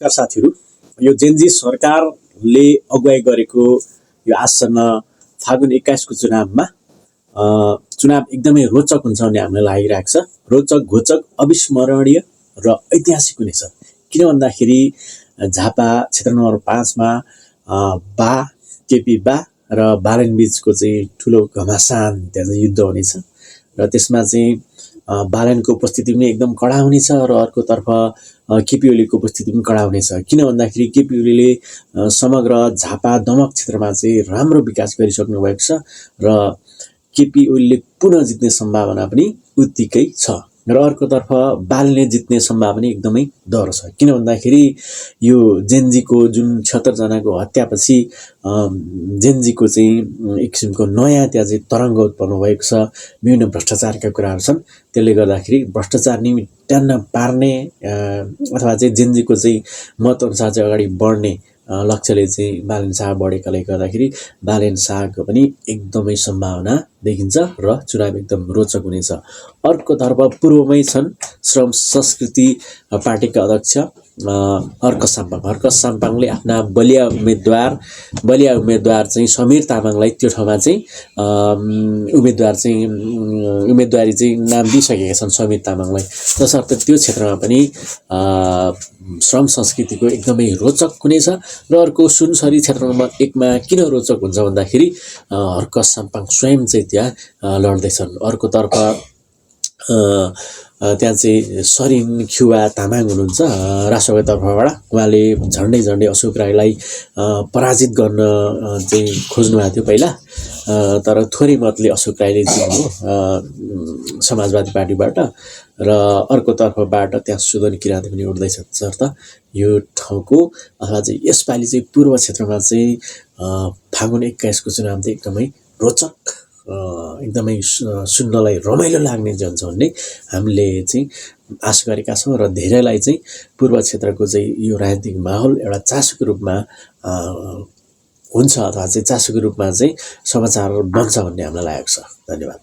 नमस्कार साथीहरू, यो जेनजी सरकारले अगुवाई गरेको यो आसन्न फागुन 21 को चुनाव एकदमै रोचक हुन्छ भन्ने हामीलाई लागिरहेको छ। रोचक, घोचक, अविस्मरणीय र ऐतिहासिक हुनेछ। किन भन्दाखेरि झापा क्षेत्र नम्बर 5 मा बा केपी बा र बालेन बीचको चाहिँ ठुलो घमासान त्यहाँ चाहिँ युद्ध हुनेछ र त्यसमा चाहिँ बालेनको उपस्थिति पनि एकदम कडा हुनेछ र अर्कोतर्फ केपी ओलीको उपस्थिति पनि कडा हुनेछ। किन भन्दाखेरि केपी ओलीले समग्र झापा दमक क्षेत्रमा चाहिँ राम्रो विकास गरिसक्नु भएको छ र केपी ओलीले पुनः जित्ने सम्भावना पनि उत्तिकै छ र अर्कोतर्फ बालेनले जित्ने सम्भावना एकदमै डर छ। किन भन्दाखेरि यो जेनजीको जुन 76 जनाको हत्यापछि जेनजीको चाहिँ एक किसिमको नयाँ त्यहाँ चाहिँ तरङ्ग उत्पन्न भएको छ। विभिन्न भ्रष्टाचारका कुराहरू छन्। त्यसले गर्दाखेरि भ्रष्टाचार निमिट्यान्न पार्ने अथवा चाहिँ जेनजीको चाहिँ मत अनुसार चाहिँ अगाडि बढ्ने लक्ष्यले चाहिँ बालेन शाह बढेकाले गर्दाखेरि बालेन शाहको पनि एकदमै सम्भावना देखिन्छ र चुनाव एकदम रोचक हुनेछ। अर्कोतर्फ पूर्वमै छन् श्रम संस्कृति पार्टीका अध्यक्ष हर्क साम्पाङले आफ्ना बलिया उम्मेदवार चाहिँ समीर तामाङलाई त्यो ठाउँमा चाहिँ उम्मेदवारी चाहिँ नाम दिइसकेका छन् समीर तामाङलाई। तसर्थ त्यो क्षेत्रमा पनि श्रम संस्कृतिको एकदमै रोचक हुनेछ र अर्को सुनसरी क्षेत्र नम्बर 1 मा किन रोचक हुन्छ भन्दाखेरि हर्क साम्पाङ स्वयं चाहिँ त्यहाँ लड्दैछन्। अर्कोतर्फ त्यहाँ चाहिँ सरिन खिवा तामाङ हुनुहुन्छ राष्ट्रको तर्फबाट। उहाँले झन्डै अशोक राईलाई पराजित गर्न चाहिँ खोज्नु भएको थियो पहिला, तर थोरै मतले अशोक राईले जित्नु समाजवादी पार्टीबाट र अर्कोतर्फबाट त्यहाँ सुदन किराँती पनि उठ्दैछ। तसर्थ यो ठाउँको अथवा चाहिँ यसपालि चाहिँ पूर्व क्षेत्रमा चाहिँ फागुन 21 को चुनाव चाहिँ एकदमै रोचक, एकदमै सुन्नलाई रमाइलो लाग्ने जान्छ भन्ने हामीले चाहिँ आशा गरेका छौँ र धेरैलाई चाहिँ पूर्व क्षेत्रको चाहिँ यो राजनीतिक माहौल एउटा चासोको रूपमा हुन्छ अथवा चाहिँ चासोको रूपमा चाहिँ समाचार बन्छ भन्ने हामीलाई लागेको छ। धन्यवाद।